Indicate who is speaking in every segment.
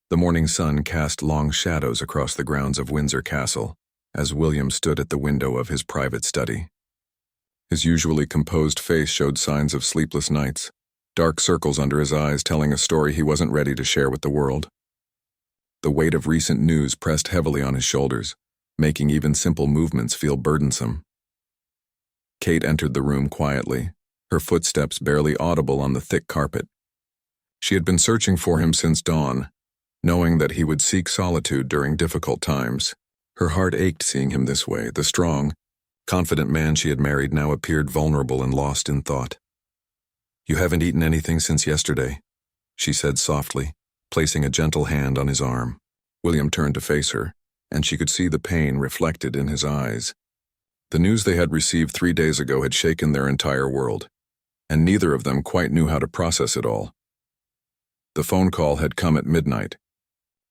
Speaker 1: The morning sun cast long shadows across the grounds of Windsor Castle as William stood at the window of his private study. His usually composed face showed signs of sleepless nights, dark circles under his eyes telling a story he wasn't ready to share with the world. The weight of recent news pressed heavily on his shoulders, making even simple movements feel burdensome. Kate entered the room quietly, her footsteps barely audible on the thick carpet. She had been searching for him since dawn, knowing that he would seek solitude during difficult times. Her heart ached seeing him this way. The strong, confident man she had married now appeared vulnerable and lost in thought. "You haven't eaten anything since yesterday," she said softly, placing a gentle hand on his arm. William turned to face her, and she could see the pain reflected in his eyes. The news they had received 3 days ago had shaken their entire world, and neither of them quite knew how to process it all. The phone call had come at midnight.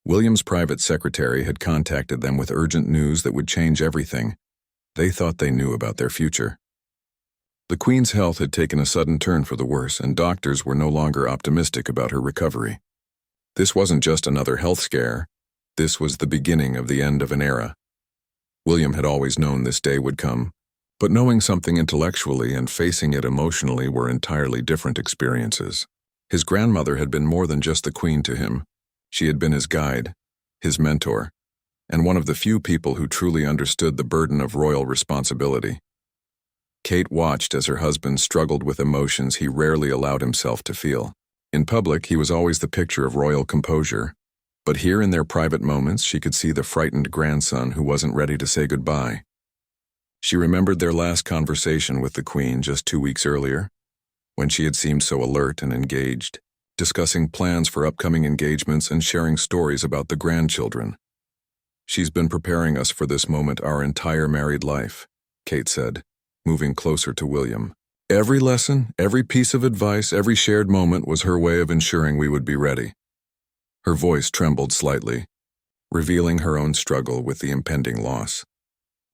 Speaker 1: William's private secretary had contacted them with urgent news that would change everything. They thought they knew about their future. The Queen's health had taken a sudden turn for the worse, and doctors were no longer optimistic about her recovery. This wasn't just another health scare. This was the beginning of the end of an era. William had always known this day would come, but knowing something intellectually and facing it emotionally were entirely different experiences. His grandmother had been more than just the Queen to him. She had been his guide, his mentor, and one of the few people who truly understood the burden of royal responsibility. Kate watched as her husband struggled with emotions he rarely allowed himself to feel. In public, he was always the picture of royal composure, but here in their private moments, she could see the frightened grandson who wasn't ready to say goodbye. She remembered their last conversation with the Queen just 2 weeks earlier, when she had seemed so alert and engaged, discussing plans for upcoming engagements and sharing stories about the grandchildren. "She's been preparing us for this moment our entire married life," Kate said, moving closer to William. "Every lesson, every piece of advice, every shared moment was her way of ensuring we would be ready." Her voice trembled slightly, revealing her own struggle with the impending loss.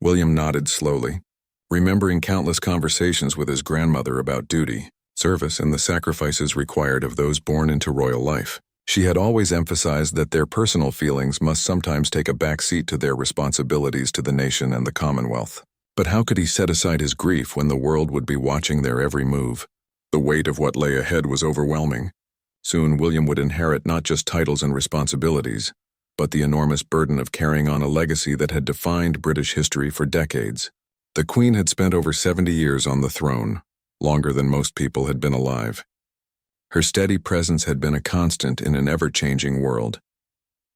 Speaker 1: William nodded slowly, remembering countless conversations with his grandmother about duty, service, and the sacrifices required of those born into royal life. She had always emphasized that their personal feelings must sometimes take a back seat to their responsibilities to the nation and the Commonwealth. But how could he set aside his grief when the world would be watching their every move? The weight of what lay ahead was overwhelming. Soon William would inherit not just titles and responsibilities, but the enormous burden of carrying on a legacy that had defined British history for decades. The Queen had spent over 70 years on the throne, longer than most people had been alive. Her steady presence had been a constant in an ever-changing world.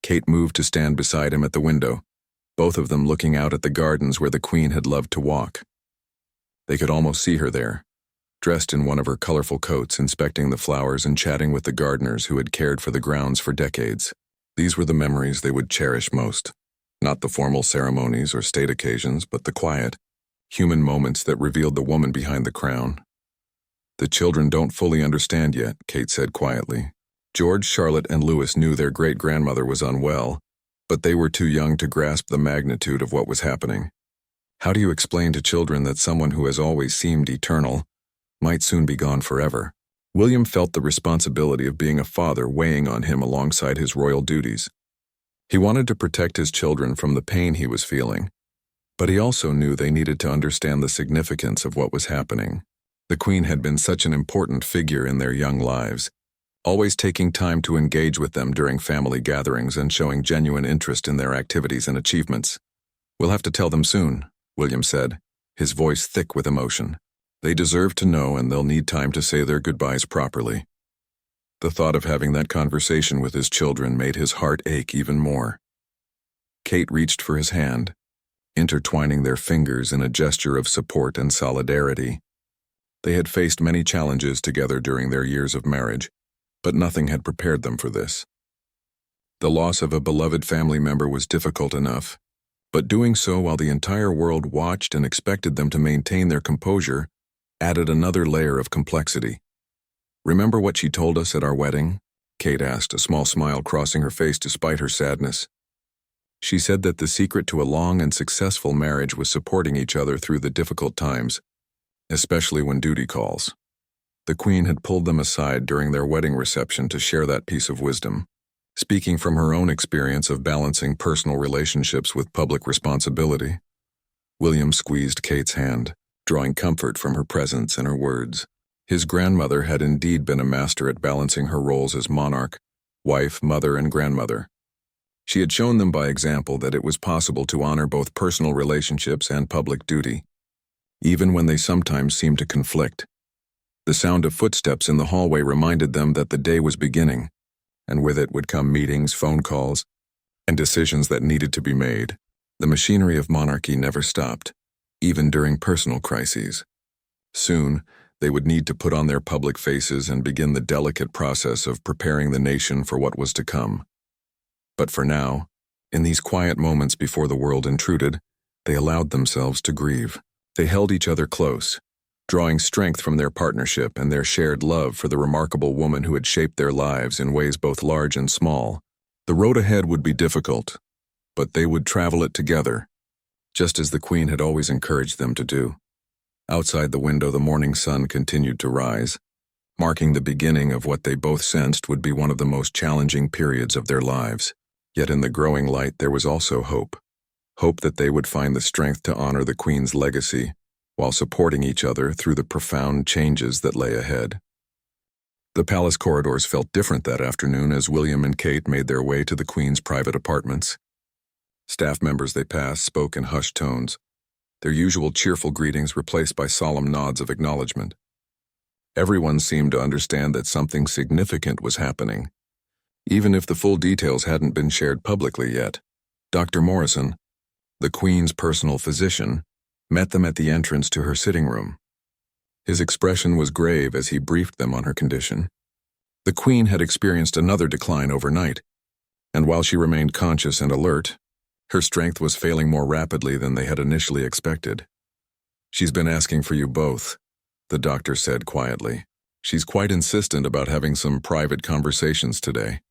Speaker 1: Kate moved to stand beside him at the window, both of them looking out at the gardens where the Queen had loved to walk. They could almost see her there, dressed in one of her colorful coats, inspecting the flowers and chatting with the gardeners who had cared for the grounds for decades. These were the memories they would cherish most, not the formal ceremonies or state occasions, but the quiet, human moments that revealed the woman behind the crown. "The children don't fully understand yet," Kate said quietly. George, Charlotte, and Louis knew their great-grandmother was unwell, but they were too young to grasp the magnitude of what was happening. How do you explain to children that someone who has always seemed eternal might soon be gone forever? William felt the responsibility of being a father weighing on him alongside his royal duties. He wanted to protect his children from the pain he was feeling, but he also knew they needed to understand the significance of what was happening. The Queen had been such an important figure in their young lives, always taking time to engage with them during family gatherings and showing genuine interest in their activities and achievements. "We'll have to tell them soon," William said, his voice thick with emotion. "They deserve to know, and they'll need time to say their goodbyes properly." The thought of having that conversation with his children made his heart ache even more. Kate reached for his hand, intertwining their fingers in a gesture of support and solidarity. They had faced many challenges together during their years of marriage, but nothing had prepared them for this. The loss of a beloved family member was difficult enough, but doing so while the entire world watched and expected them to maintain their composure added another layer of complexity. "Remember what she told us at our wedding?" Kate asked, a small smile crossing her face despite her sadness. She said that the secret to a long and successful marriage was supporting each other through the difficult times, especially when duty calls. The Queen had pulled them aside during their wedding reception to share that piece of wisdom, Speaking from her own experience of balancing personal relationships with public responsibility, William squeezed Kate's hand, drawing comfort from her presence and her words. His grandmother had indeed been a master at balancing her roles as monarch, wife, mother, and grandmother. She had shown them by example that it was possible to honor both personal relationships and public duty, even when they sometimes seemed to conflict. The sound of footsteps in the hallway reminded them that the day was beginning, and with it would come meetings, phone calls, and decisions that needed to be made. The machinery of monarchy never stopped, even during personal crises. Soon, they would need to put on their public faces and begin the delicate process of preparing the nation for what was to come. But for now, in these quiet moments before the world intruded, they allowed themselves to grieve. They held each other close, drawing strength from their partnership and their shared love for the remarkable woman who had shaped their lives in ways both large and small. The road ahead would be difficult, but they would travel it together, just as the Queen had always encouraged them to do. Outside the window, the morning sun continued to rise, marking the beginning of what they both sensed would be one of the most challenging periods of their lives. Yet in the growing light there was also hope. Hope that they would find the strength to honor the Queen's legacy while supporting each other through the profound changes that lay ahead. The palace corridors felt different that afternoon as William and Kate made their way to the Queen's private apartments. Staff members they passed spoke in hushed tones, their usual cheerful greetings replaced by solemn nods of acknowledgement. Everyone seemed to understand that something significant was happening, even if the full details hadn't been shared publicly yet. Dr. Morrison, the Queen's personal physician, met them at the entrance to her sitting room. His expression was grave as he briefed them on her condition. The Queen had experienced another decline overnight, and while she remained conscious and alert, her strength was failing more rapidly than they had initially expected. "She's been asking for you both," the doctor said quietly. "She's quite insistent about having some private conversations today."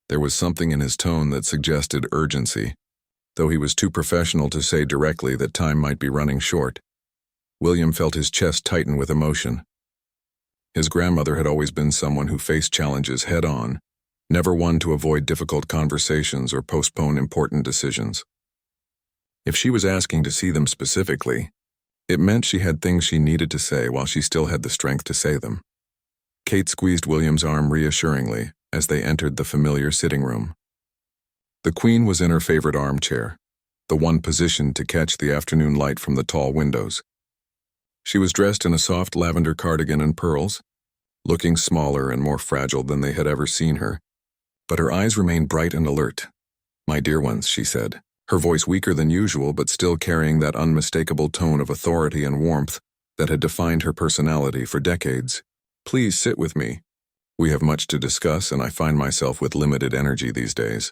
Speaker 1: There was something in his tone that suggested urgency, though he was too professional to say directly that time might be running short. William felt his chest tighten with emotion. His grandmother had always been someone who faced challenges head-on, never one to avoid difficult conversations or postpone important decisions. If she was asking to see them specifically, it meant she had things she needed to say while she still had the strength to say them. Kate squeezed William's arm reassuringly as they entered the familiar sitting room. The Queen was in her favorite armchair, the one positioned to catch the afternoon light from the tall windows. She was dressed in a soft lavender cardigan and pearls, looking smaller and more fragile than they had ever seen her, but her eyes remained bright and alert. "My dear ones," she said, her voice weaker than usual but still carrying that unmistakable tone of authority and warmth that had defined her personality for decades. "Please sit with me. We have much to discuss, and I find myself with limited energy these days."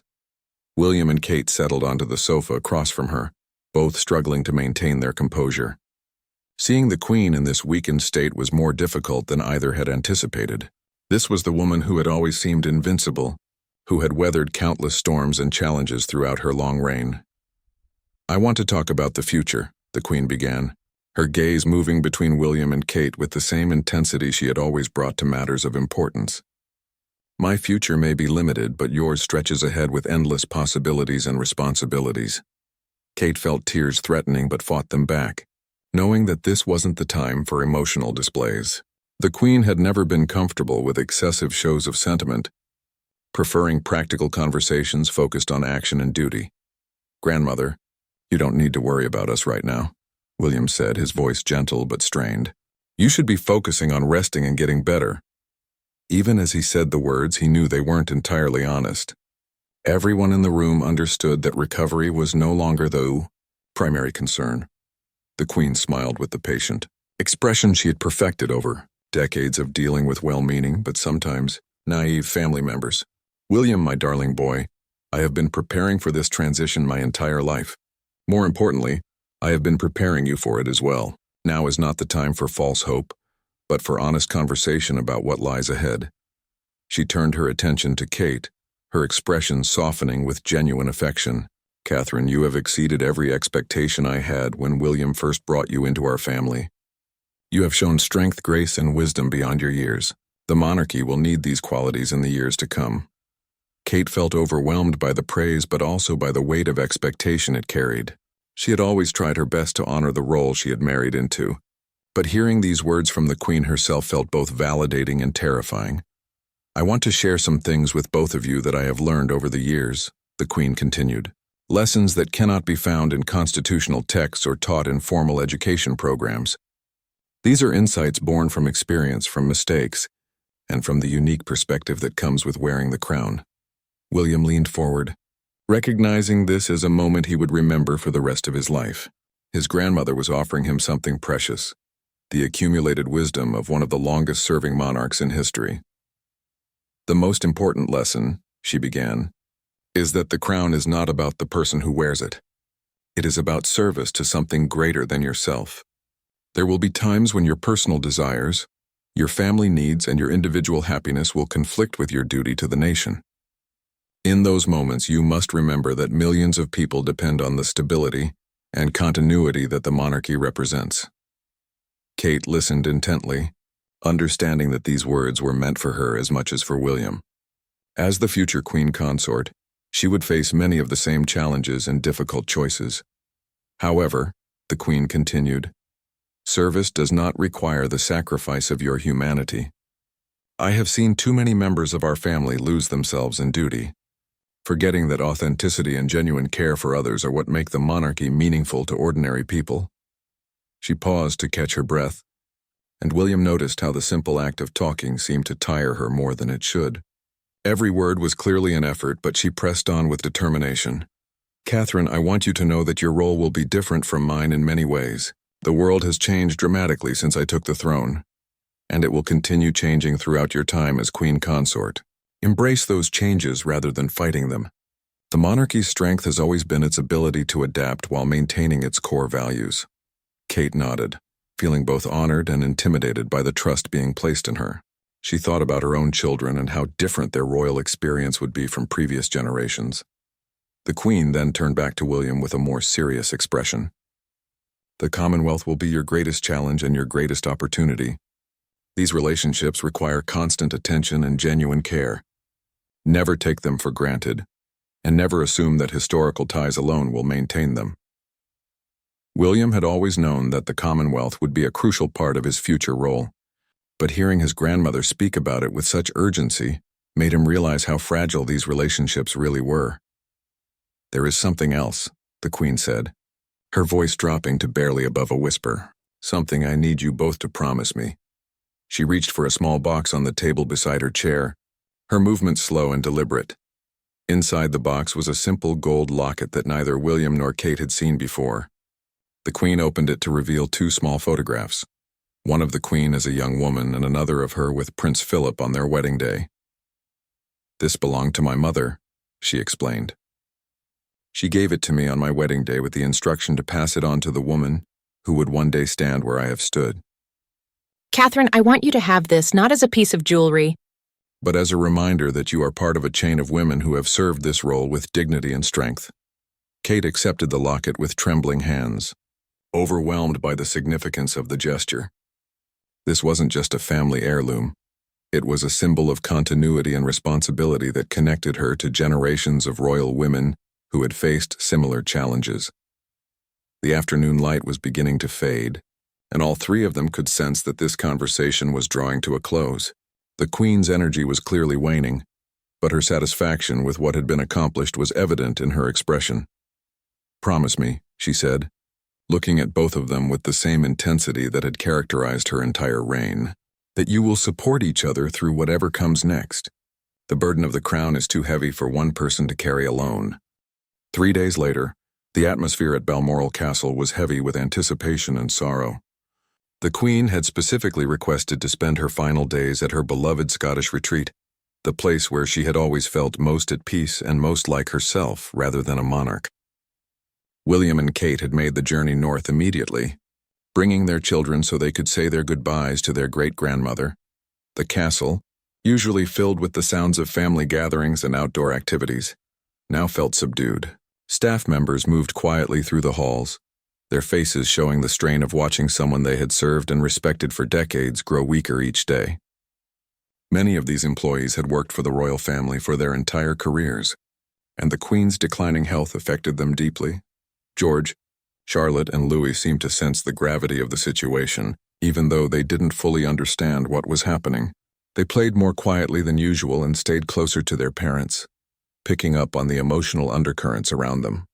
Speaker 1: William and Kate settled onto the sofa across from her, both struggling to maintain their composure. Seeing the Queen in this weakened state was more difficult than either had anticipated. This was the woman who had always seemed invincible, who had weathered countless storms and challenges throughout her long reign. "I want to talk about the future," the Queen began, her gaze moving between William and Kate with the same intensity she had always brought to matters of importance. "My future may be limited, but yours stretches ahead with endless possibilities and responsibilities." Kate felt tears threatening but fought them back, knowing that this wasn't the time for emotional displays. The Queen had never been comfortable with excessive shows of sentiment, preferring practical conversations focused on action and duty. "Grandmother, you don't need to worry about us right now," William said, his voice gentle but strained. "You should be focusing on resting and getting better." Even as he said the words, he knew they weren't entirely honest. Everyone in the room understood that recovery was no longer the primary concern. The Queen smiled with the patient expression she had perfected over decades of dealing with well-meaning but sometimes naive family members. "William, my darling boy, I have been preparing for this transition my entire life. More importantly, I have been preparing you for it as well. Now is not the time for false hope, but for honest conversation about what lies ahead." She turned her attention to Kate, her expression softening with genuine affection. "Catherine, you have exceeded every expectation I had when William first brought you into our family. You have shown strength, grace, and wisdom beyond your years. The monarchy will need these qualities in the years to come." Kate felt overwhelmed by the praise but also by the weight of expectation it carried. She had always tried her best to honor the role she had married into, but hearing these words from the Queen herself felt both validating and terrifying. "I want to share some things with both of you that I have learned over the years," the Queen continued. "Lessons that cannot be found in constitutional texts or taught in formal education programs. These are insights born from experience, from mistakes, and from the unique perspective that comes with wearing the crown." William leaned forward, recognizing this as a moment he would remember for the rest of his life. His grandmother was offering him something precious, the accumulated wisdom of one of the longest-serving monarchs in history. "The most important lesson," she began, "is that the crown is not about the person who wears it. It is about service to something greater than yourself. There will be times when your personal desires, your family needs, and your individual happiness will conflict with your duty to the nation. In those moments, you must remember that millions of people depend on the stability and continuity that the monarchy represents." Kate listened intently, understanding that these words were meant for her as much as for William. As the future queen consort, she would face many of the same challenges and difficult choices. However, the Queen continued, "Service does not require the sacrifice of your humanity. I have seen too many members of our family lose themselves in duty, forgetting that authenticity and genuine care for others are what make the monarchy meaningful to ordinary people." She paused to catch her breath, and William noticed how the simple act of talking seemed to tire her more than it should. Every word was clearly an effort, but she pressed on with determination. "Catherine, I want you to know that your role will be different from mine in many ways. The world has changed dramatically since I took the throne, and it will continue changing throughout your time as queen consort. Embrace those changes rather than fighting them. The monarchy's strength has always been its ability to adapt while maintaining its core values." Kate nodded, feeling both honored and intimidated by the trust being placed in her. She thought about her own children and how different their royal experience would be from previous generations. The Queen then turned back to William with a more serious expression. "The Commonwealth will be your greatest challenge and your greatest opportunity. These relationships require constant attention and genuine care. Never take them for granted, and never assume that historical ties alone will maintain them." William had always known that the Commonwealth would be a crucial part of his future role, but hearing his grandmother speak about it with such urgency made him realize how fragile these relationships really were. "There is something else," the Queen said, her voice dropping to barely above a whisper. "Something I need you both to promise me." She reached for a small box on the table beside her chair, her movements slow and deliberate. Inside the box was a simple gold locket that neither William nor Kate had seen before. The Queen opened it to reveal two small photographs, one of the Queen as a young woman and another of her with Prince Philip on their wedding day. "This belonged to my mother," she explained. "She gave it to me on my wedding day with the instruction to pass it on to the woman who would one day stand where I have stood.
Speaker 2: Catherine, I want you to have this not as a piece of jewelry,
Speaker 1: but as a reminder that you are part of a chain of women who have served this role with dignity and strength." Kate accepted the locket with trembling hands, overwhelmed by the significance of the gesture. This wasn't just a family heirloom. It was a symbol of continuity and responsibility that connected her to generations of royal women who had faced similar challenges. The afternoon light was beginning to fade, and all three of them could sense that this conversation was drawing to a close. The Queen's energy was clearly waning, but her satisfaction with what had been accomplished was evident in her expression. "Promise me," she said, looking at both of them with the same intensity that had characterized her entire reign, "that you will support each other through whatever comes next. The burden of the crown is too heavy for one person to carry alone." 3 days later, the atmosphere at Balmoral Castle was heavy with anticipation and sorrow. The Queen had specifically requested to spend her final days at her beloved Scottish retreat, the place where she had always felt most at peace and most like herself rather than a monarch. William and Kate had made the journey north immediately, bringing their children so they could say their goodbyes to their great-grandmother. The castle, usually filled with the sounds of family gatherings and outdoor activities, now felt subdued. Staff members moved quietly through the halls, their faces showing the strain of watching someone they had served and respected for decades grow weaker each day. Many of these employees had worked for the royal family for their entire careers, and the Queen's declining health affected them deeply. George, Charlotte, and Louis seemed to sense the gravity of the situation, even though they didn't fully understand what was happening. They played more quietly than usual and stayed closer to their parents, picking up on the emotional undercurrents around them.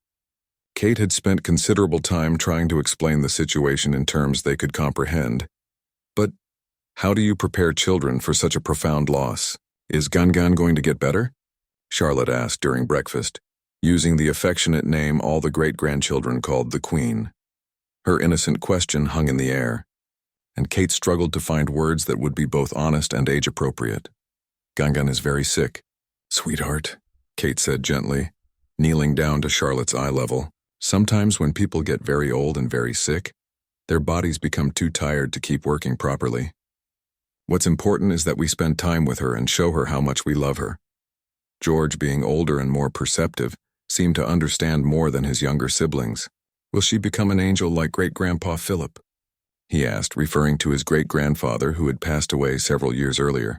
Speaker 1: Kate had spent considerable time trying to explain the situation in terms they could comprehend. But how do you prepare children for such a profound loss? Is Gangan going to get better? Charlotte asked during breakfast, using the affectionate name all the great-grandchildren called the Queen. Her innocent question hung in the air, and Kate struggled to find words that would be both honest and age-appropriate. Gangan is very sick, sweetheart, Kate said gently, kneeling down to Charlotte's eye level. Sometimes when people get very old and very sick, their bodies become too tired to keep working properly. What's important is that we spend time with her and show her how much we love her. George, being older and more perceptive, seemed to understand more than his younger siblings. Will she become an angel like great-grandpa Philip? He asked, referring to his great-grandfather who had passed away several years earlier.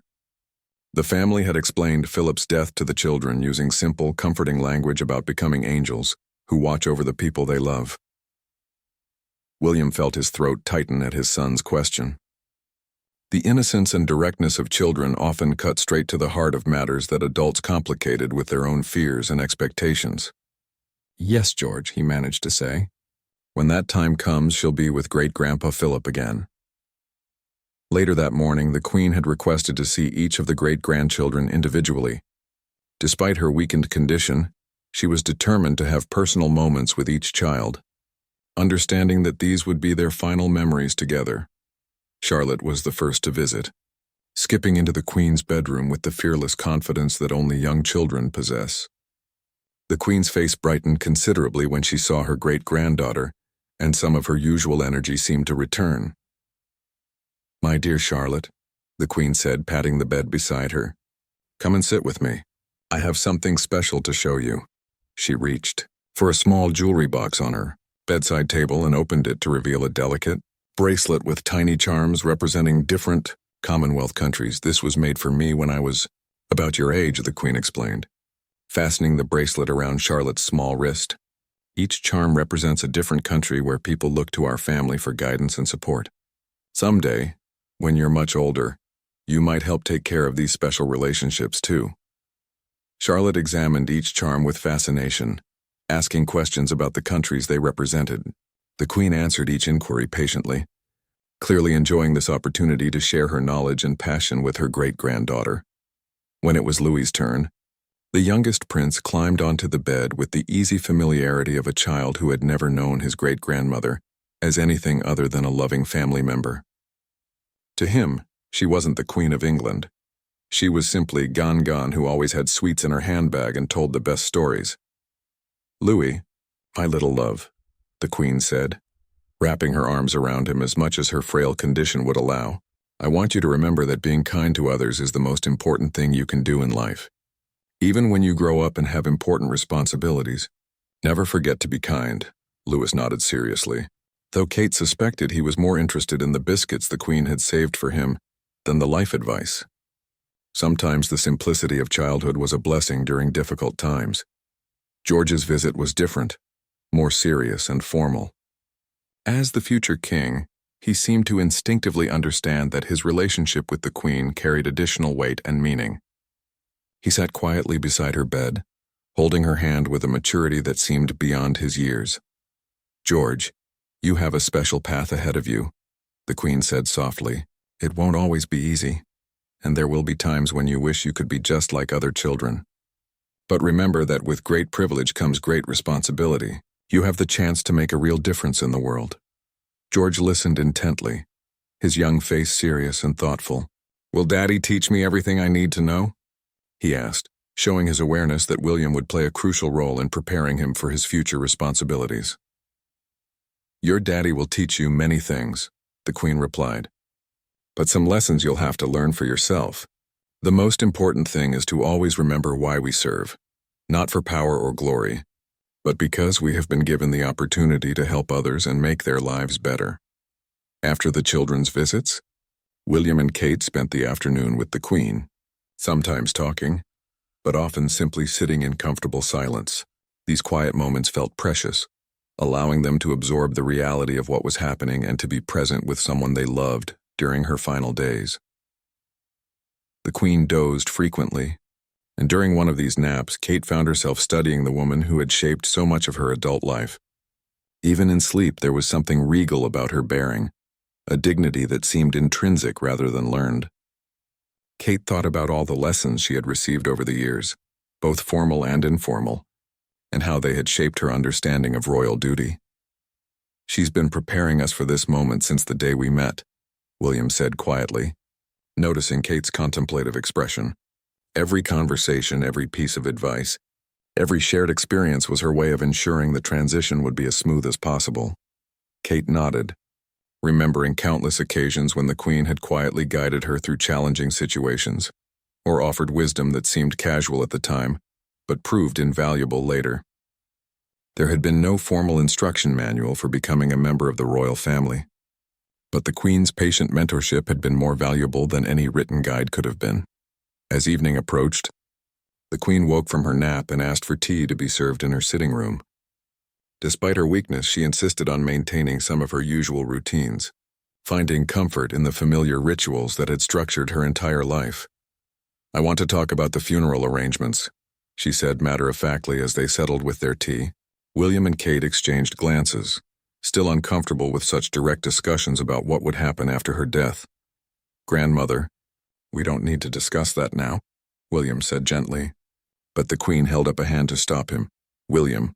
Speaker 1: The family had explained Philip's death to the children using simple, comforting language about becoming angels who watch over the people they love. William felt his throat tighten at his son's question. The innocence and directness of children often cut straight to the heart of matters that adults complicated with their own fears and expectations. Yes, George, he managed to say. When that time comes, she'll be with great-grandpa Philip again. Later that morning, the Queen had requested to see each of the great-grandchildren individually. Despite her weakened condition, she was determined to have personal moments with each child, understanding that these would be their final memories together. Charlotte was the first to visit, skipping into the Queen's bedroom with the fearless confidence that only young children possess. The Queen's face brightened considerably when she saw her great-granddaughter, and some of her usual energy seemed to return. "My dear Charlotte," the Queen said, patting the bed beside her, "come and sit with me. I have something special to show you." She reached for a small jewelry box on her bedside table and opened it to reveal a delicate bracelet with tiny charms representing different Commonwealth countries. "This was made for me when I was about your age," the Queen explained, fastening the bracelet around Charlotte's small wrist. "Each charm represents a different country where people look to our family for guidance and support. Someday, when you're much older, you might help take care of these special relationships too." Charlotte examined each charm with fascination, asking questions about the countries they represented. The Queen answered each inquiry patiently, clearly enjoying this opportunity to share her knowledge and passion with her great-granddaughter. When it was Louis's turn, the youngest prince climbed onto the bed with the easy familiarity of a child who had never known his great-grandmother as anything other than a loving family member. To him, she wasn't the Queen of England. She was simply Gangan, who always had sweets in her handbag and told the best stories. "Louis, my little love," the Queen said, wrapping her arms around him as much as her frail condition would allow, "I want you to remember that being kind to others is the most important thing you can do in life. Even when you grow up and have important responsibilities, never forget to be kind." Louis nodded seriously, though Kate suspected he was more interested in the biscuits the Queen had saved for him than the life advice. Sometimes the simplicity of childhood was a blessing during difficult times. George's visit was different, more serious and formal. As the future king, he seemed to instinctively understand that his relationship with the Queen carried additional weight and meaning. He sat quietly beside her bed, holding her hand with a maturity that seemed beyond his years. "George, you have a special path ahead of you," the Queen said softly. "It won't always be easy, and there will be times when you wish you could be just like other children. But remember that with great privilege comes great responsibility. You have the chance to make a real difference in the world." George listened intently, his young face serious and thoughtful. "Will Daddy teach me everything I need to know?" he asked, showing his awareness that William would play a crucial role in preparing him for his future responsibilities. "Your daddy will teach you many things," the Queen replied. "But some lessons you'll have to learn for yourself. The most important thing is to always remember why we serve, not for power or glory, but because we have been given the opportunity to help others and make their lives better." After the children's visits, William and Kate spent the afternoon with the Queen. sometimes talking, but often simply sitting in comfortable silence. These quiet moments felt precious, allowing them to absorb the reality of what was happening and to be present with someone they loved during her final days. The Queen dozed frequently, and during one of these naps, Kate found herself studying the woman who had shaped so much of her adult life. Even in sleep, there was something regal about her bearing, a dignity that seemed intrinsic rather than learned. Kate thought about all the lessons she had received over the years, both formal and informal, and how they had shaped her understanding of royal duty. "She's been preparing us for this moment since the day we met," William said quietly, noticing Kate's contemplative expression. Every conversation, every piece of advice, every shared experience was her way of ensuring the transition would be as smooth as possible. Kate nodded, remembering countless occasions when the Queen had quietly guided her through challenging situations, or offered wisdom that seemed casual at the time, but proved invaluable later. There had been no formal instruction manual for becoming a member of the royal family, but the Queen's patient mentorship had been more valuable than any written guide could have been. As evening approached, the Queen woke from her nap and asked for tea to be served in her sitting room. Despite her weakness, she insisted on maintaining some of her usual routines, finding comfort in the familiar rituals that had structured her entire life. "I want to talk about the funeral arrangements," she said matter-of-factly as they settled with their tea. William and Kate exchanged glances, still uncomfortable with such direct discussions about what would happen after her death. "Grandmother, we don't need to discuss that now," William said gently, but the Queen held up a hand to stop him. "William,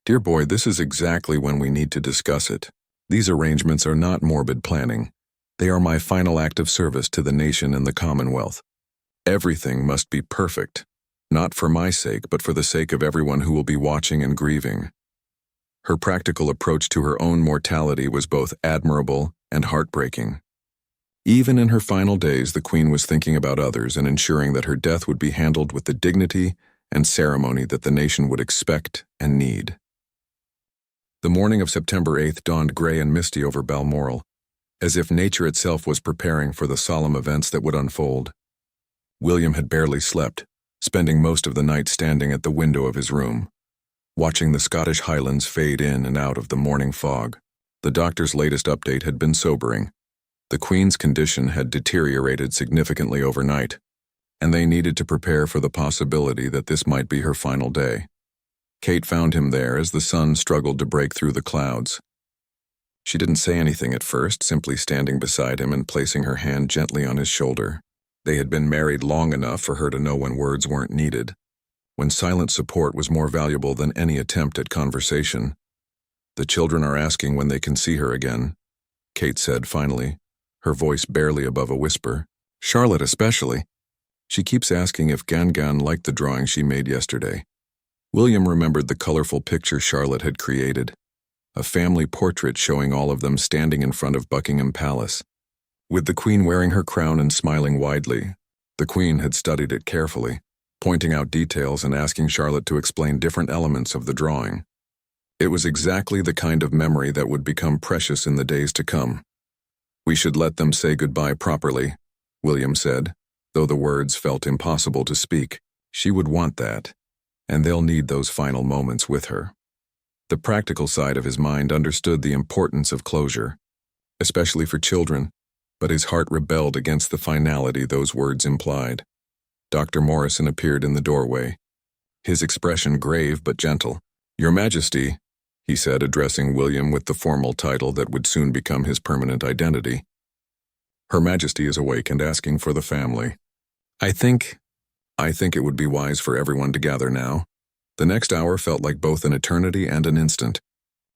Speaker 1: dear boy, this is exactly when we need to discuss it. These arrangements are not morbid planning. They are my final act of service to the nation and the Commonwealth. Everything must be perfect, not for my sake, but for the sake of everyone who will be watching and grieving." Her practical approach to her own mortality was both admirable and heartbreaking. Even in her final days, the Queen was thinking about others and ensuring that her death would be handled with the dignity and ceremony that the nation would expect and need. The morning of September 8th dawned gray and misty over Balmoral, as if nature itself was preparing for the solemn events that would unfold. William had barely slept, spending most of the night standing at the window of his room, watching the Scottish Highlands fade in and out of the morning fog. The doctor's latest update had been sobering. The Queen's condition had deteriorated significantly overnight, and they needed to prepare for the possibility that this might be her final day. Kate found him there as the sun struggled to break through the clouds. She didn't say anything at first, simply standing beside him and placing her hand gently on his shoulder. They had been married long enough for her to know when words weren't needed, when silent support was more valuable than any attempt at conversation. "The children are asking when they can see her again," Kate said finally, her voice barely above a whisper. "Charlotte especially. She keeps asking if Gangan liked the drawing she made yesterday." William remembered the colorful picture Charlotte had created, a family portrait showing all of them standing in front of Buckingham Palace, with the Queen wearing her crown and smiling widely. The Queen had studied it carefully, pointing out details and asking Charlotte to explain different elements of the drawing. It was exactly the kind of memory that would become precious in the days to come. "We should let them say goodbye properly," William said, though the words felt impossible to speak. She would want that, and they'll need those final moments with her. The practical side of his mind understood the importance of closure, especially for children, but his heart rebelled against the finality those words implied. Dr. Morrison appeared in the doorway, his expression grave but gentle. "Your Majesty," he said, addressing William with the formal title that would soon become his permanent identity. "Her Majesty is awake and asking for the family. I think it would be wise for everyone to gather now." The next hour felt like both an eternity and an instant.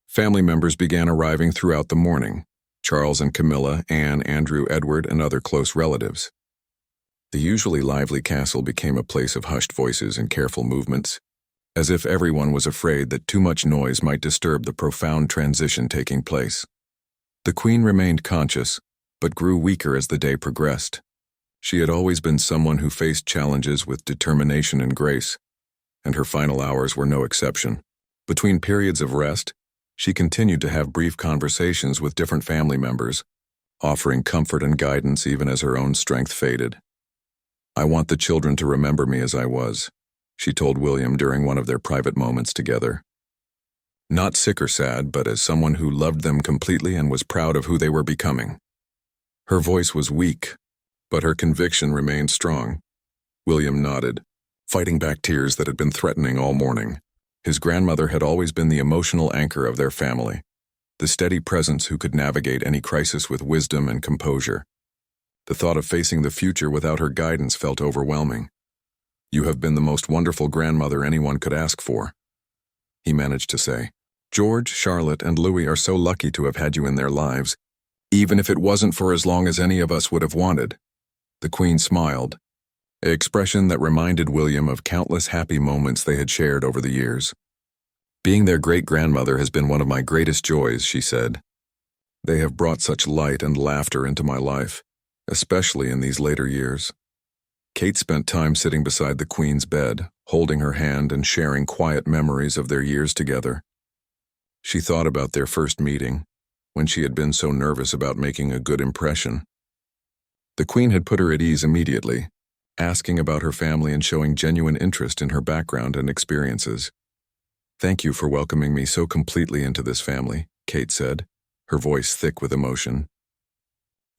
Speaker 1: Family members began arriving throughout the morning: Charles and Camilla, Anne, Andrew, Edward, and other close relatives. The usually lively castle became a place of hushed voices and careful movements, as if everyone was afraid that too much noise might disturb the profound transition taking place. The Queen remained conscious, but grew weaker as the day progressed. She had always been someone who faced challenges with determination and grace, and her final hours were no exception. Between periods of rest, she continued to have brief conversations with different family members, offering comfort and guidance even as her own strength faded. "I want the children to remember me as I was," she told William during one of their private moments together. Not sick or sad, but as someone who loved them completely and was proud of who they were becoming. Her voice was weak, but her conviction remained strong. William nodded, fighting back tears that had been threatening all morning. His grandmother had always been the emotional anchor of their family, the steady presence who could navigate any crisis with wisdom and composure. The thought of facing the future without her guidance felt overwhelming. "You have been the most wonderful grandmother anyone could ask for," he managed to say. "George, Charlotte, and Louis are so lucky to have had you in their lives, even if it wasn't for as long as any of us would have wanted." The Queen smiled, an expression that reminded William of countless happy moments they had shared over the years. "Being their great-grandmother has been one of my greatest joys," she said. "They have brought such light and laughter into my life, especially in these later years." Kate spent time sitting beside the Queen's bed, holding her hand and sharing quiet memories of their years together. She thought about their first meeting, when she had been so nervous about making a good impression. The Queen had put her at ease immediately, asking about her family and showing genuine interest in her background and experiences. "Thank you for welcoming me so completely into this family," Kate said, her voice thick with emotion.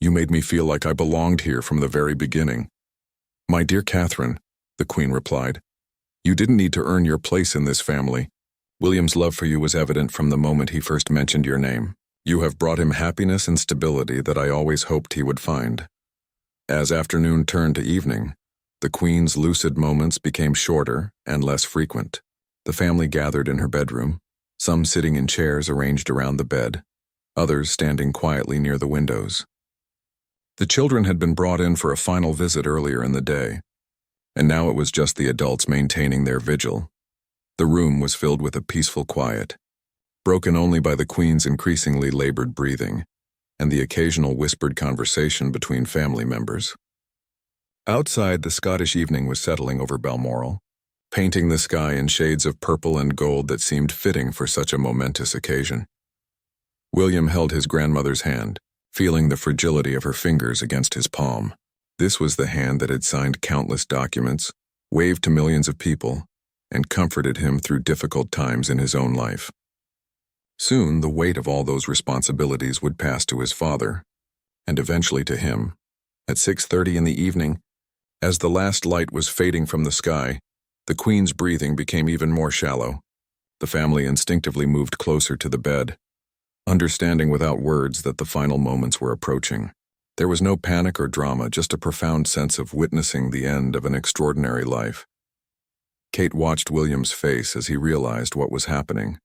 Speaker 1: "You made me feel like I belonged here from the very beginning." "My dear Catherine," the Queen replied, "you didn't need to earn your place in this family. William's love for you was evident from the moment he first mentioned your name. You have brought him happiness and stability that I always hoped he would find." As afternoon turned to evening, the Queen's lucid moments became shorter and less frequent. The family gathered in her bedroom, some sitting in chairs arranged around the bed, others standing quietly near the windows. The children had been brought in for a final visit earlier in the day, and now it was just the adults maintaining their vigil. The room was filled with a peaceful quiet, broken only by the Queen's increasingly labored breathing and the occasional whispered conversation between family members. Outside, the Scottish evening was settling over Balmoral, painting the sky in shades of purple and gold that seemed fitting for such a momentous occasion. William held his grandmother's hand, feeling the fragility of her fingers against his palm. This was the hand that had signed countless documents, waved to millions of people, and comforted him through difficult times in his own life. Soon, the weight of all those responsibilities would pass to his father, and eventually to him. At 6:30 in the evening, as the last light was fading from the sky, the Queen's breathing became even more shallow. The family instinctively moved closer to the bed, understanding without words that the final moments were approaching. There was no panic or drama, just a profound sense of witnessing the end of an extraordinary life. Kate watched William's face as he realized what was happening.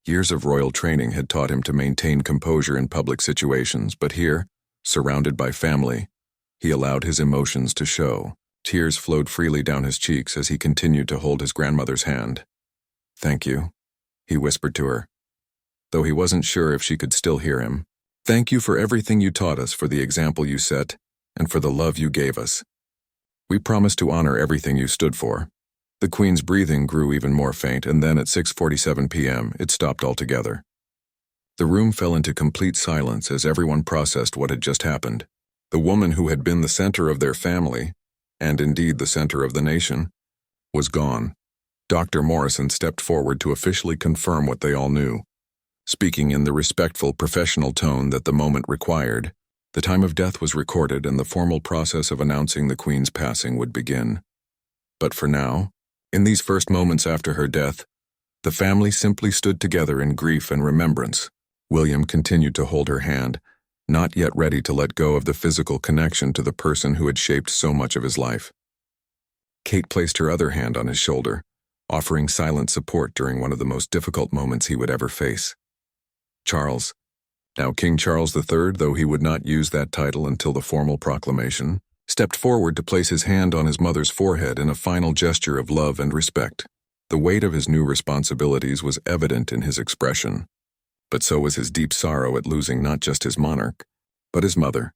Speaker 1: Years of royal training had taught him to maintain composure in public situations, but here, surrounded by family, he allowed his emotions to show. Tears flowed freely down his cheeks as he continued to hold his grandmother's hand. "Thank you," he whispered to her, though he wasn't sure if she could still hear him. "Thank you for everything you taught us, for the example you set, and for the love you gave us. We promise to honor everything you stood for." The Queen's breathing grew even more faint, and then at 6:47 p.m., it stopped altogether. The room fell into complete silence as everyone processed what had just happened. The woman who had been the center of their family, and indeed the center of the nation, was gone. Dr. Morrison stepped forward to officially confirm what they all knew. Speaking in the respectful, professional tone that the moment required, the time of death was recorded and the formal process of announcing the Queen's passing would begin. But for now, in these first moments after her death, the family simply stood together in grief and remembrance. William continued to hold her hand, not yet ready to let go of the physical connection to the person who had shaped so much of his life. Kate placed her other hand on his shoulder, offering silent support during one of the most difficult moments he would ever face. Charles, now King Charles III, though he would not use that title until the formal proclamation, stepped forward to place his hand on his mother's forehead in a final gesture of love and respect. The weight of his new responsibilities was evident in his expression, but so was his deep sorrow at losing not just his monarch, but his mother.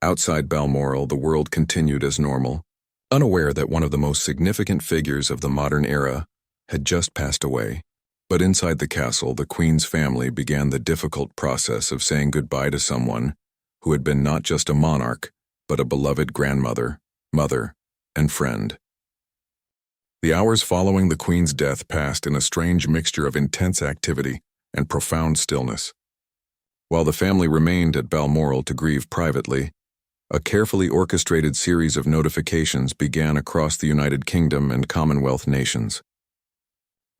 Speaker 1: Outside Balmoral, the world continued as normal, unaware that one of the most significant figures of the modern era had just passed away. But inside the castle, the Queen's family began the difficult process of saying goodbye to someone who had been not just a monarch, but a beloved grandmother, mother, and friend. The hours following the Queen's death passed in a strange mixture of intense activity and profound stillness. While the family remained at Balmoral to grieve privately, a carefully orchestrated series of notifications began across the United Kingdom and Commonwealth nations.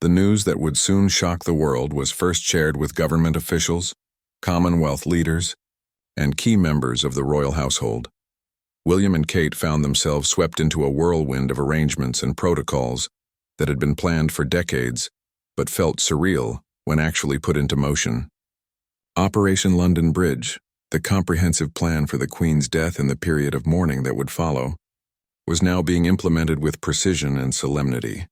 Speaker 1: The news that would soon shock the world was first shared with government officials, Commonwealth leaders, and key members of the royal household. William and Kate found themselves swept into a whirlwind of arrangements and protocols that had been planned for decades, but felt surreal when actually put into motion. Operation London Bridge, the comprehensive plan for the Queen's death and the period of mourning that would follow, was now being implemented with precision and solemnity.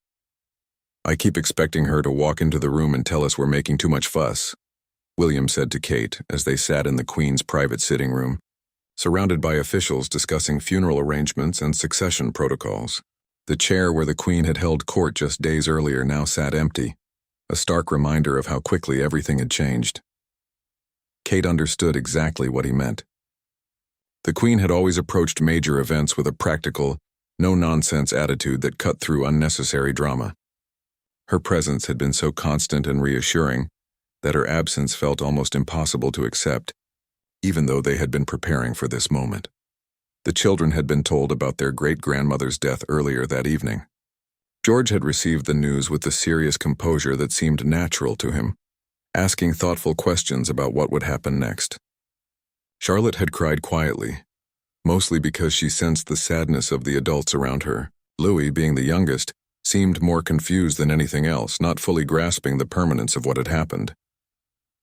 Speaker 1: "I keep expecting her to walk into the room and tell us we're making too much fuss," William said to Kate as they sat in the Queen's private sitting room, surrounded by officials discussing funeral arrangements and succession protocols. The chair where the Queen had held court just days earlier now sat empty, a stark reminder of how quickly everything had changed. Kate understood exactly what he meant. The Queen had always approached major events with a practical, no-nonsense attitude that cut through unnecessary drama. Her presence had been so constant and reassuring that her absence felt almost impossible to accept, even though they had been preparing for this moment. The children had been told about their great-grandmother's death earlier that evening. George had received the news with the serious composure that seemed natural to him, asking thoughtful questions about what would happen next. Charlotte had cried quietly, mostly because she sensed the sadness of the adults around her. Louis, being the youngest, seemed more confused than anything else, not fully grasping the permanence of what had happened.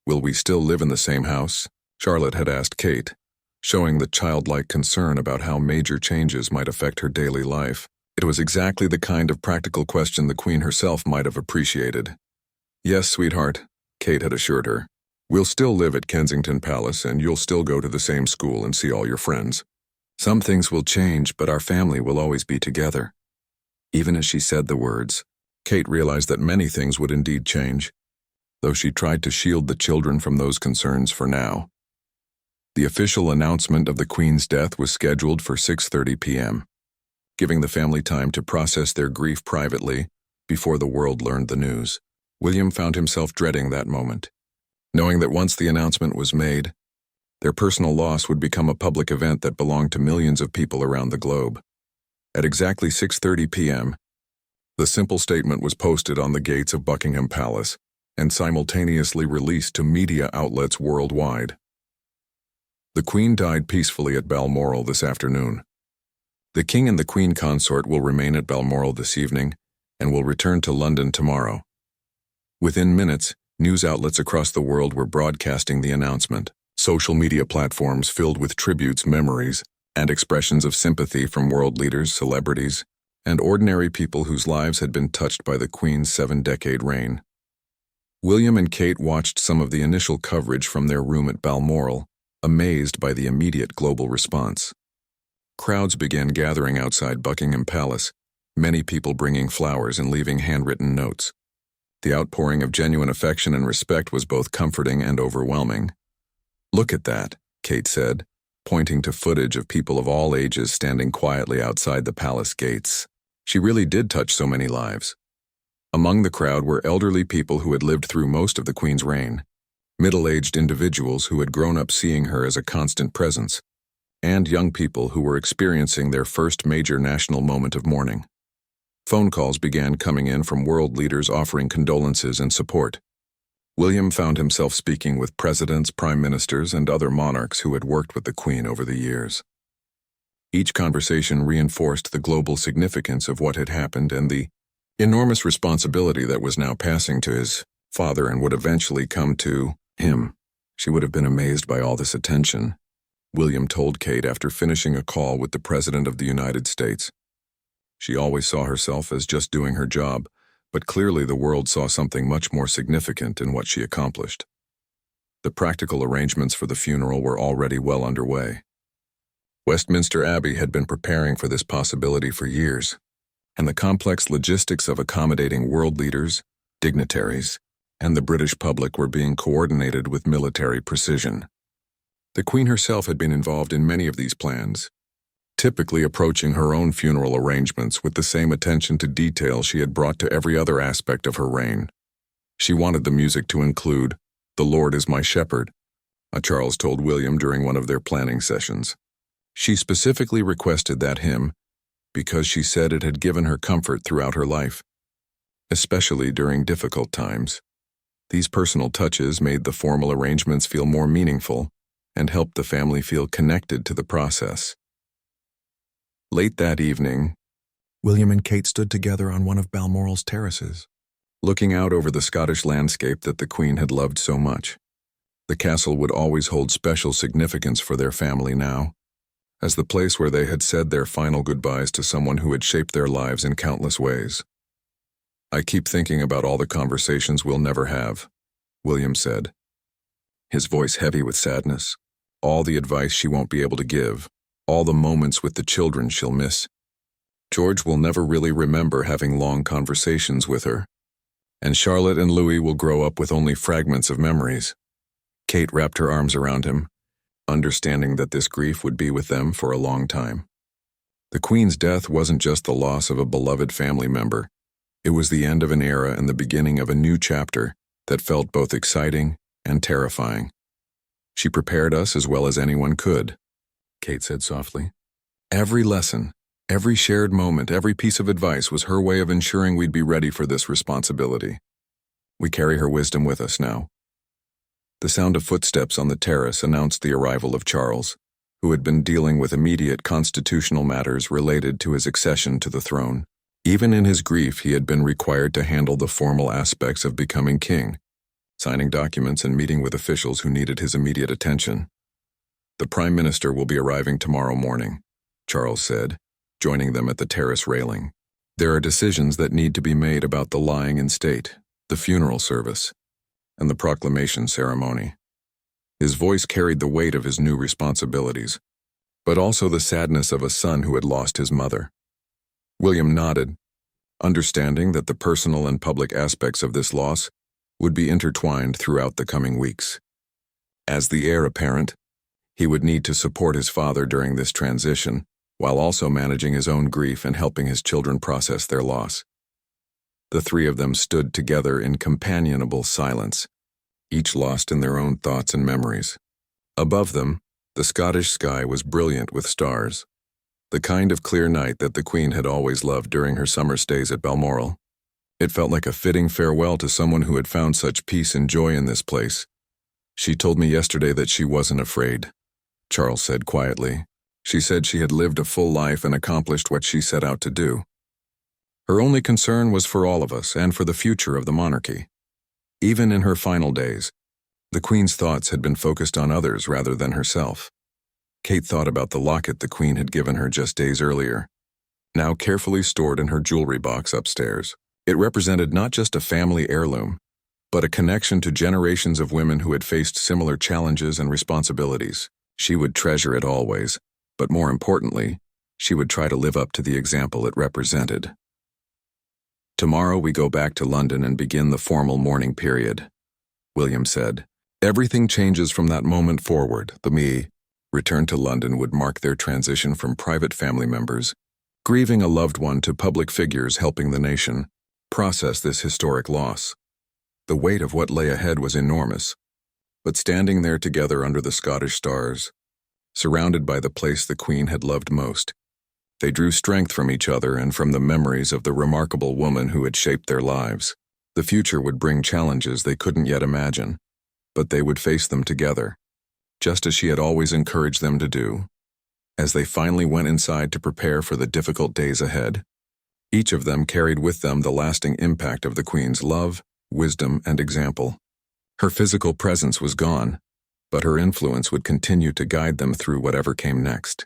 Speaker 1: "Will we still live in the same house?" Charlotte had asked Kate, showing the childlike concern about how major changes might affect her daily life. It was exactly the kind of practical question the Queen herself might have appreciated. "Yes, sweetheart," Kate had assured her. "We'll still live at Kensington Palace, and you'll still go to the same school and see all your friends. Some things will change, but our family will always be together." Even as she said the words, Kate realized that many things would indeed change, though she tried to shield the children from those concerns for now. The official announcement of the Queen's death was scheduled for 6:30 p.m., giving the family time to process their grief privately before the world learned the news. William found himself dreading that moment, knowing that once the announcement was made, their personal loss would become a public event that belonged to millions of people around the globe. At exactly 6:30 p.m., the simple statement was posted on the gates of Buckingham Palace and simultaneously released to media outlets worldwide. The Queen died peacefully at Balmoral this afternoon. The King and the Queen consort will remain at Balmoral this evening and will return to London tomorrow. Within minutes, news outlets across the world were broadcasting the announcement. Social media platforms filled with tributes, memories, and expressions of sympathy from world leaders, celebrities, and ordinary people whose lives had been touched by the Queen's 7-decade reign. William and Kate watched some of the initial coverage from their room at Balmoral, amazed by the immediate global response. Crowds began gathering outside Buckingham Palace, many people bringing flowers and leaving handwritten notes. The outpouring of genuine affection and respect was both comforting and overwhelming. "Look at that," Kate said, pointing to footage of people of all ages standing quietly outside the palace gates. She really did touch so many lives. Among the crowd were elderly people who had lived through most of the Queen's reign, middle-aged individuals who had grown up seeing her as a constant presence, and young people who were experiencing their first major national moment of mourning. Phone calls began coming in from world leaders offering condolences and support. William found himself speaking with presidents, prime ministers, and other monarchs who had worked with the Queen over the years. Each conversation reinforced the global significance of what had happened and the enormous responsibility that was now passing to his father and would eventually come to him. She would have been amazed by all this attention, William told Kate after finishing a call with the President of the United States. She always saw herself as just doing her job, but clearly the world saw something much more significant in what she accomplished. The practical arrangements for the funeral were already well underway. Westminster Abbey had been preparing for this possibility for years, and the complex logistics of accommodating world leaders, dignitaries, and the British public were being coordinated with military precision. The Queen herself had been involved in many of these plans, typically approaching her own funeral arrangements with the same attention to detail she had brought to every other aspect of her reign. She wanted the music to include "The Lord is my shepherd," Charles told William during one of their planning sessions. She specifically requested that hymn because she said it had given her comfort throughout her life, especially during difficult times. These personal touches made the formal arrangements feel more meaningful and helped the family feel connected to the process. Late that evening, William and Kate stood together on one of Balmoral's terraces, looking out over the Scottish landscape that the Queen had loved so much. The castle would always hold special significance for their family now, as the place where they had said their final goodbyes to someone who had shaped their lives in countless ways. "I keep thinking about all the conversations we'll never have," William said, his voice heavy with sadness. "All the advice she won't be able to give, all the moments with the children she'll miss. George will never really remember having long conversations with her, and Charlotte and Louis will grow up with only fragments of memories." Kate wrapped her arms around him, understanding that this grief would be with them for a long time. The Queen's death wasn't just the loss of a beloved family member. It was the end of an era and the beginning of a new chapter that felt both exciting and terrifying. "She prepared us as well as anyone could," Kate said softly. "Every lesson, every shared moment, every piece of advice was her way of ensuring we'd be ready for this responsibility. We carry her wisdom with us now." The sound of footsteps on the terrace announced the arrival of Charles, who had been dealing with immediate constitutional matters related to his accession to the throne. Even in his grief, he had been required to handle the formal aspects of becoming king, signing documents and meeting with officials who needed his immediate attention. "The Prime Minister will be arriving tomorrow morning," Charles said, joining them at the terrace railing. "There are decisions that need to be made about the lying in state, the funeral service, and the proclamation ceremony." His voice carried the weight of his new responsibilities, but also the sadness of a son who had lost his mother. William nodded, understanding that the personal and public aspects of this loss would be intertwined throughout the coming weeks. As the heir apparent, he would need to support his father during this transition, while also managing his own grief and helping his children process their loss. The three of them stood together in companionable silence, each lost in their own thoughts and memories. Above them, the Scottish sky was brilliant with stars, the kind of clear night that the Queen had always loved during her summer stays at Balmoral. It felt like a fitting farewell to someone who had found such peace and joy in this place. "She told me yesterday that she wasn't afraid," Charles said quietly. "She said she had lived a full life and accomplished what she set out to do. Her only concern was for all of us and for the future of the monarchy." Even in her final days, the Queen's thoughts had been focused on others rather than herself. Kate thought about the locket the Queen had given her just days earlier, now carefully stored in her jewelry box upstairs. It represented not just a family heirloom, but a connection to generations of women who had faced similar challenges and responsibilities. She would treasure it always, but more importantly, she would try to live up to the example it represented. "Tomorrow we go back to London and begin the formal mourning period," William said. "Everything changes from that moment forward. The return to London would mark their transition from private family members, grieving a loved one, to public figures helping the nation process this historic loss. The weight of what lay ahead was enormous, but standing there together under the Scottish stars, surrounded by the place the Queen had loved most, they drew strength from each other and from the memories of the remarkable woman who had shaped their lives. The future would bring challenges they couldn't yet imagine, but they would face them together, just as she had always encouraged them to do. As they finally went inside to prepare for the difficult days ahead, each of them carried with them the lasting impact of the Queen's love, wisdom, and example. Her physical presence was gone, but her influence would continue to guide them through whatever came next.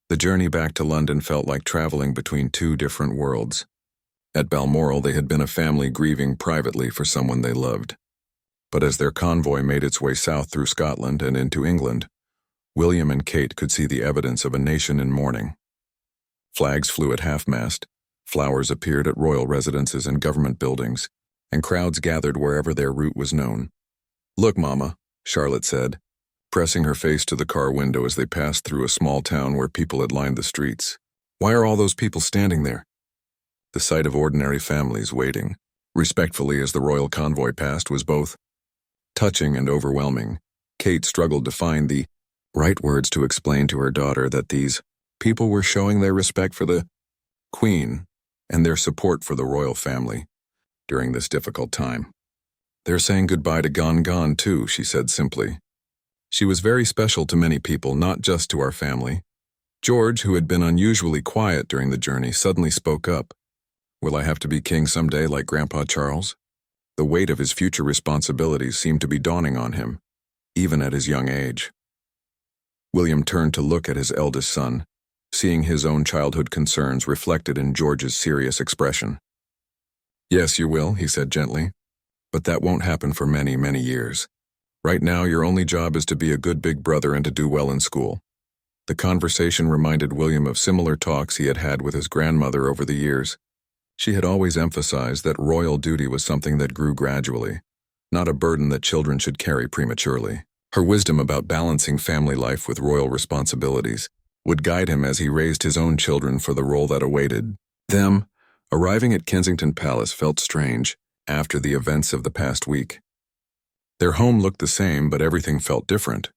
Speaker 1: The journey back to London felt like traveling between two different worlds. At Balmoral, they had been a family grieving privately for someone they loved. But as their convoy made its way south through Scotland and into England, William and Kate could see the evidence of a nation in mourning. Flags flew at half-mast, flowers appeared at royal residences and government buildings, and crowds gathered wherever their route was known. "Look, Mama," Charlotte said, pressing her face to the car window as they passed through a small town where people had lined the streets. Why are all those people standing there? The sight of ordinary families waiting, respectfully as the royal convoy passed, was both touching and overwhelming. Kate struggled to find the right words to explain to her daughter that these people were showing their respect for the Queen and their support for the royal family during this difficult time. "They're saying goodbye to Gone too," she said simply. "She was very special to many people, not just to our family." George, who had been unusually quiet during the journey, suddenly spoke up. "Will I have to be king someday like Grandpa Charles?" The weight of his future responsibilities seemed to be dawning on him, even at his young age. William turned to look at his eldest son, seeing his own childhood concerns reflected in George's serious expression. "Yes, you will," he said gently, "but that won't happen for many, many years. Right now, your only job is to be a good big brother and to do well in school." The conversation reminded William of similar talks he had had with his grandmother over the years. She had always emphasized that royal duty was something that grew gradually, not a burden that children should carry prematurely. Her wisdom about balancing family life with royal responsibilities would guide him as he raised his own children for the role that awaited them. Arriving at Kensington Palace felt strange after the events of the past week. Their home looked the same, but everything felt different.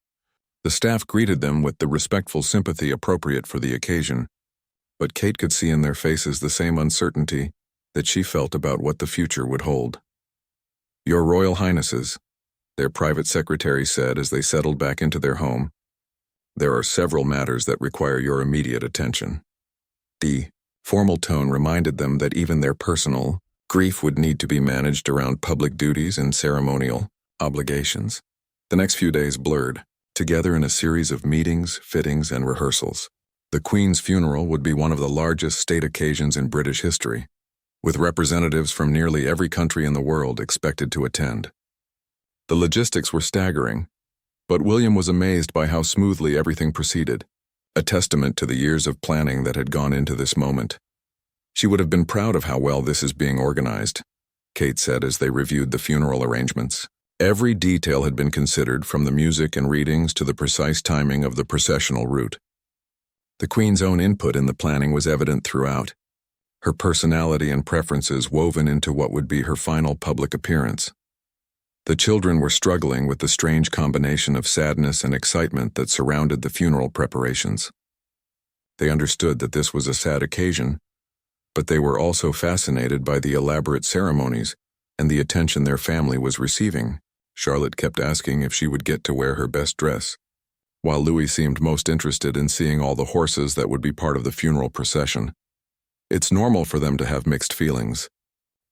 Speaker 1: The staff greeted them with the respectful sympathy appropriate for the occasion, but Kate could see in their faces the same uncertainty that she felt about what the future would hold. "Your Royal Highnesses," their private secretary said as they settled back into their home, "there are several matters that require your immediate attention." The formal tone reminded them that even their personal grief would need to be managed around public duties and ceremonial obligations. The next few days blurred together in a series of meetings, fittings, and rehearsals. The Queen's funeral would be one of the largest state occasions in British history, with representatives from nearly every country in the world expected to attend. The logistics were staggering, but William was amazed by how smoothly everything proceeded, a testament to the years of planning that had gone into this moment. "She would have been proud of how well this is being organized," Kate said as they reviewed the funeral arrangements. Every detail had been considered, from the music and readings to the precise timing of the processional route. The Queen's own input in the planning was evident throughout, her personality and preferences woven into what would be her final public appearance. The children were struggling with the strange combination of sadness and excitement that surrounded the funeral preparations. They understood that this was a sad occasion, but they were also fascinated by the elaborate ceremonies and the attention their family was receiving. Charlotte kept asking if she would get to wear her best dress, while Louis seemed most interested in seeing all the horses that would be part of the funeral procession. It's normal for them to have mixed feelings,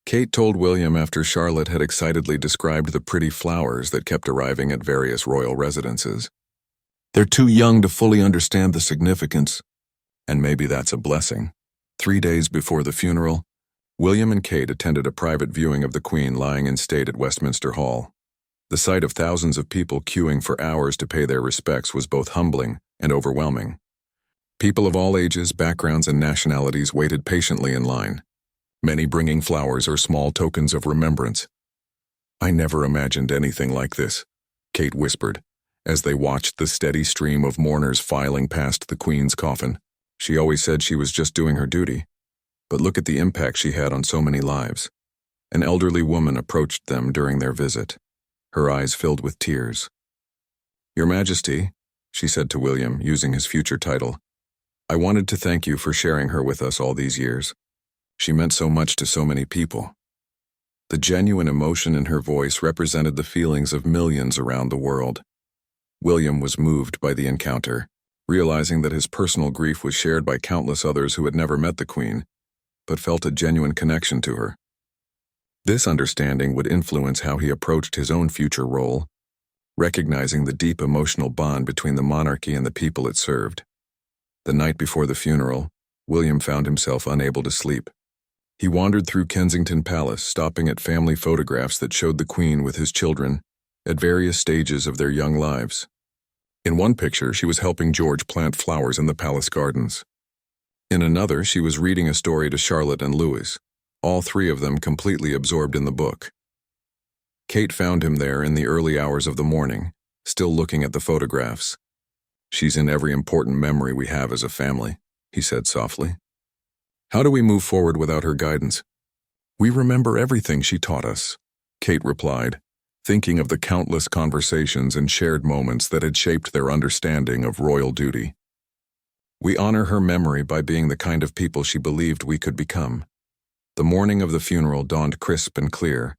Speaker 1: Kate told William after Charlotte had excitedly described the pretty flowers that kept arriving at various royal residences. "They're too young to fully understand the significance, and maybe that's a blessing." 3 days before the funeral, William and Kate attended a private viewing of the Queen lying in state at Westminster Hall. The sight of thousands of people queuing for hours to pay their respects was both humbling and overwhelming. People of all ages, backgrounds, and nationalities waited patiently in line, many bringing flowers or small tokens of remembrance. "I never imagined anything like this," Kate whispered, as they watched the steady stream of mourners filing past the Queen's coffin. "She always said she was just doing her duty, but look at the impact she had on so many lives." An elderly woman approached them during their visit, her eyes filled with tears. "Your Majesty," she said to William, using his future title, "I wanted to thank you for sharing her with us all these years. She meant so much to so many people." The genuine emotion in her voice represented the feelings of millions around the world. William was moved by the encounter, realizing that his personal grief was shared by countless others who had never met the Queen, but felt a genuine connection to her. This understanding would influence how he approached his own future role, recognizing the deep emotional bond between the monarchy and the people it served. The night before the funeral, William found himself unable to sleep. He wandered through Kensington Palace, stopping at family photographs that showed the Queen with his children at various stages of their young lives. In one picture, she was helping George plant flowers in the palace gardens. In another, she was reading a story to Charlotte and Louis, all three of them completely absorbed in the book. Kate found him there in the early hours of the morning, still looking at the photographs. "She's in every important memory we have as a family," he said softly. "How do we move forward without her guidance?" "We remember everything she taught us," Kate replied, thinking of the countless conversations and shared moments that had shaped their understanding of royal duty. "We honor her memory by being the kind of people she believed we could become." The morning of the funeral dawned crisp and clear,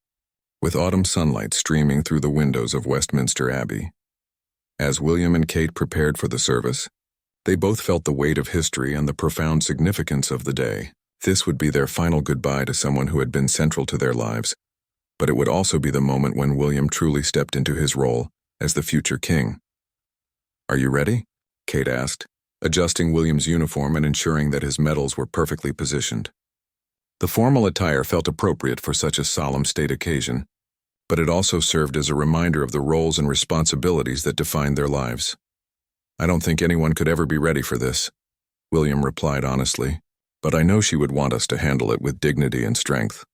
Speaker 1: with autumn sunlight streaming through the windows of Westminster Abbey. As William and Kate prepared for the service, they both felt the weight of history and the profound significance of the day. This would be their final goodbye to someone who had been central to their lives, but it would also be the moment when William truly stepped into his role as the future king. "Are you ready?" Kate asked, adjusting William's uniform and ensuring that his medals were perfectly positioned. The formal attire felt appropriate for such a solemn state occasion, but it also served as a reminder of the roles and responsibilities that defined their lives. "I don't think anyone could ever be ready for this," William replied honestly, "but I know she would want us to handle it with dignity and strength."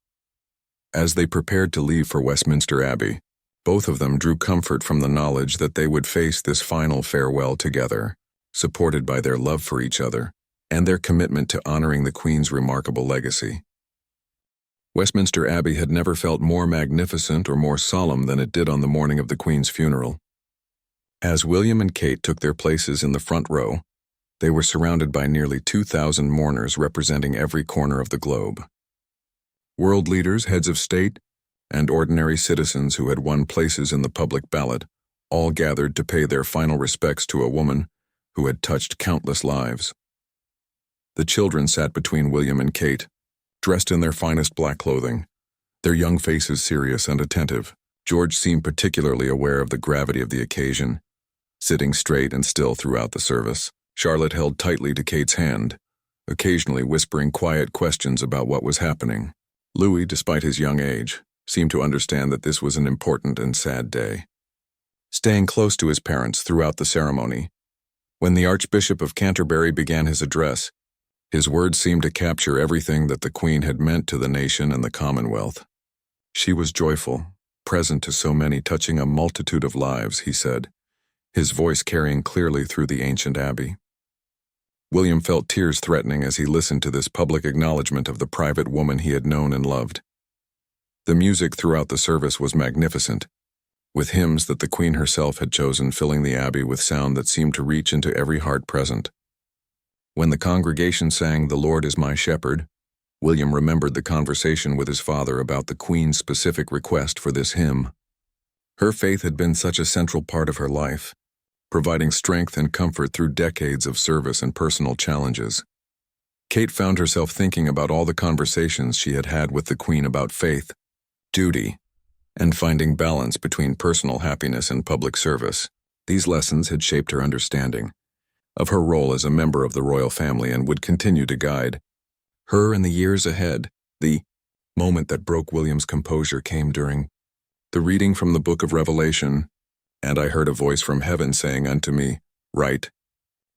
Speaker 1: As they prepared to leave for Westminster Abbey, both of them drew comfort from the knowledge that they would face this final farewell together, supported by their love for each other and their commitment to honoring the Queen's remarkable legacy. Westminster Abbey had never felt more magnificent or more solemn than it did on the morning of the Queen's funeral. As William and Kate took their places in the front row, they were surrounded by nearly 2,000 mourners representing every corner of the globe. World leaders, heads of state, and ordinary citizens who had won places in the public ballot all gathered to pay their final respects to a woman who had touched countless lives. The children sat between William and Kate, dressed in their finest black clothing, their young faces serious and attentive. George seemed particularly aware of the gravity of the occasion, sitting straight and still throughout the service. Charlotte held tightly to Kate's hand, occasionally whispering quiet questions about what was happening. Louis, despite his young age, seemed to understand that this was an important and sad day. Staying close to his parents throughout the ceremony, when the Archbishop of Canterbury began his address, his words seemed to capture everything that the Queen had meant to the nation and the Commonwealth. She was joyful, present to so many, touching a multitude of lives, he said, his voice carrying clearly through the ancient abbey. William felt tears threatening as he listened to this public acknowledgement of the private woman he had known and loved. The music throughout the service was magnificent, with hymns that the Queen herself had chosen filling the abbey with sound that seemed to reach into every heart present. When the congregation sang "The Lord is my shepherd," William remembered the conversation with his father about the Queen's specific request for this hymn. Her faith had been such a central part of her life, providing strength and comfort through decades of service and personal challenges. Kate found herself thinking about all the conversations she had had with the Queen about faith, duty, and finding balance between personal happiness and public service. These lessons had shaped her understanding of her role as a member of the royal family and would continue to guide her in the years ahead. The moment that broke William's composure came during the reading from the book of Revelation. "And I heard a voice from heaven saying unto me, Write,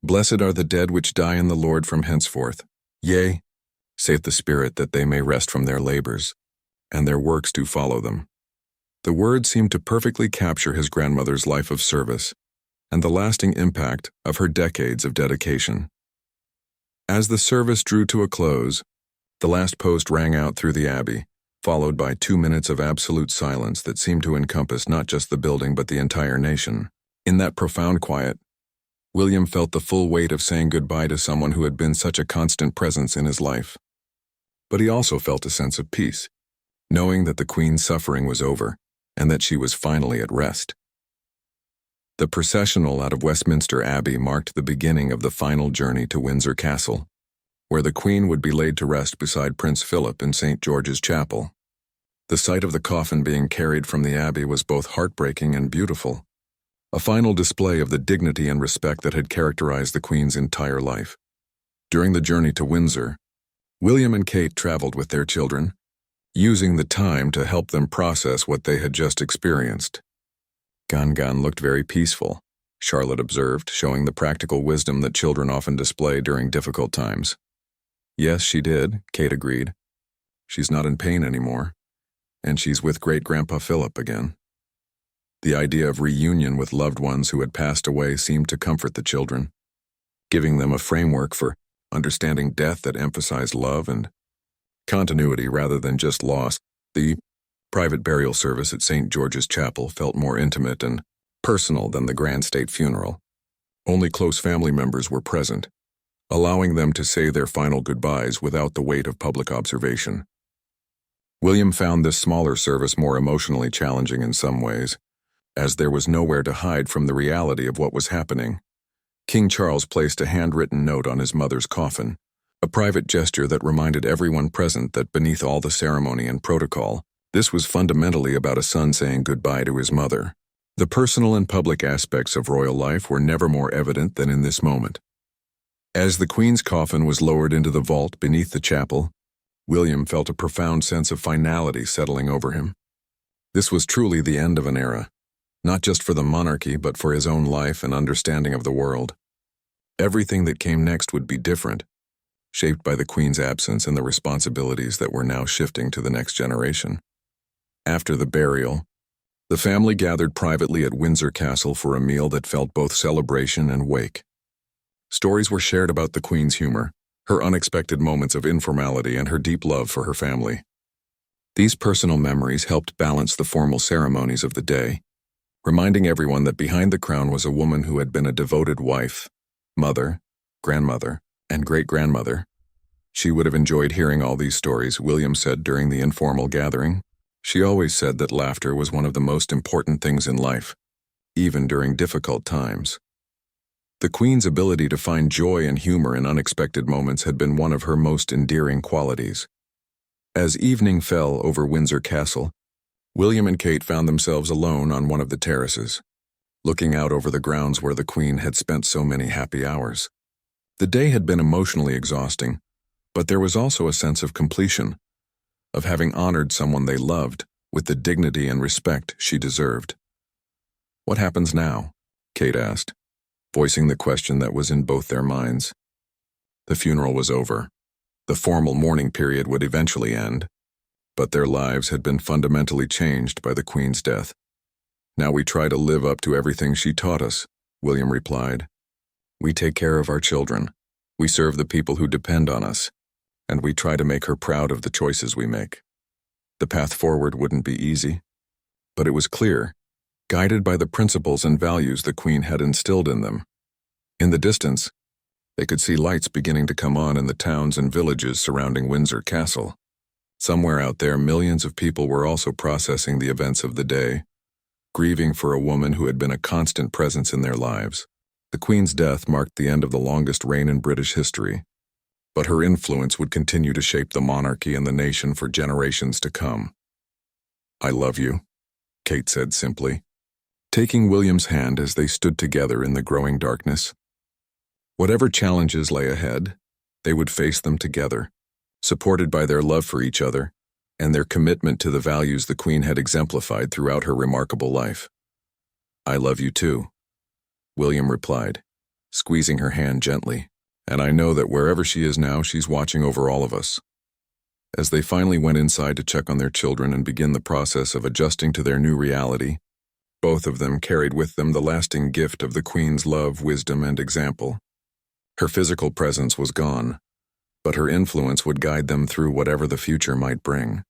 Speaker 1: Blessed are the dead which die in the Lord from henceforth. Yea, saith the Spirit, that they may rest from their labors, and their works do follow them." The words seemed to perfectly capture his grandmother's life of service and the lasting impact of her decades of dedication. As the service drew to a close, the last post rang out through the abbey, followed by 2 minutes of absolute silence that seemed to encompass not just the building but the entire nation. In that profound quiet, William felt the full weight of saying goodbye to someone who had been such a constant presence in his life. But he also felt a sense of peace, knowing that the Queen's suffering was over and that she was finally at rest. The processional out of Westminster Abbey marked the beginning of the final journey to Windsor Castle, where the Queen would be laid to rest beside Prince Philip in St. George's Chapel. The sight of the coffin being carried from the abbey was both heartbreaking and beautiful, a final display of the dignity and respect that had characterized the Queen's entire life. During the journey to Windsor, William and Kate traveled with their children, using the time to help them process what they had just experienced. Gangan looked very peaceful, Charlotte observed, showing the practical wisdom that children often display during difficult times. Yes, she did, Kate agreed. She's not in pain anymore, and she's with great-grandpa Philip again. The idea of reunion with loved ones who had passed away seemed to comfort the children, giving them a framework for understanding death that emphasized love and continuity rather than just loss. The private burial service at St. George's Chapel felt more intimate and personal than the grand state funeral. Only close family members were present, allowing them to say their final goodbyes without the weight of public observation. William found this smaller service more emotionally challenging in some ways, as there was nowhere to hide from the reality of what was happening. King Charles placed a handwritten note on his mother's coffin, a private gesture that reminded everyone present that beneath all the ceremony and protocol, this was fundamentally about a son saying goodbye to his mother. The personal and public aspects of royal life were never more evident than in this moment. As the Queen's coffin was lowered into the vault beneath the chapel, William felt a profound sense of finality settling over him. This was truly the end of an era, not just for the monarchy but for his own life and understanding of the world. Everything that came next would be different, shaped by the Queen's absence and the responsibilities that were now shifting to the next generation. After the burial, the family gathered privately at Windsor Castle for a meal that felt both celebration and wake. Stories were shared about the Queen's humor, her unexpected moments of informality, and her deep love for her family. These personal memories helped balance the formal ceremonies of the day, reminding everyone that behind the crown was a woman who had been a devoted wife, mother, grandmother, and great-grandmother. She would have enjoyed hearing all these stories, William said during the informal gathering. She always said that laughter was one of the most important things in life, even during difficult times. The Queen's ability to find joy and humor in unexpected moments had been one of her most endearing qualities. As evening fell over Windsor Castle, William and Kate found themselves alone on one of the terraces, looking out over the grounds where the Queen had spent so many happy hours. The day had been emotionally exhausting, but there was also a sense of completion, of having honored someone they loved with the dignity and respect she deserved. "What happens now?" Kate asked, voicing the question that was in both their minds. The funeral was over. The formal mourning period would eventually end, but their lives had been fundamentally changed by the Queen's death. "Now we try to live up to everything she taught us," William replied. "We take care of our children, we serve the people who depend on us, and we try to make her proud of the choices we make." The path forward wouldn't be easy, but it was clear, guided by the principles and values the Queen had instilled in them. In the distance, they could see lights beginning to come on in the towns and villages surrounding Windsor Castle. Somewhere out there, millions of people were also processing the events of the day, grieving for a woman who had been a constant presence in their lives. The Queen's death marked the end of the longest reign in British history, but her influence would continue to shape the monarchy and the nation for generations to come. "I love you," Kate said simply, taking William's hand as they stood together in the growing darkness. Whatever challenges lay ahead, they would face them together, supported by their love for each other and their commitment to the values the Queen had exemplified throughout her remarkable life. "I love you too," William replied, squeezing her hand gently. "And I know that wherever she is now, she's watching over all of us." As they finally went inside to check on their children and begin the process of adjusting to their new reality, both of them carried with them the lasting gift of the Queen's love, wisdom, and example. Her physical presence was gone, but her influence would guide them through whatever the future might bring.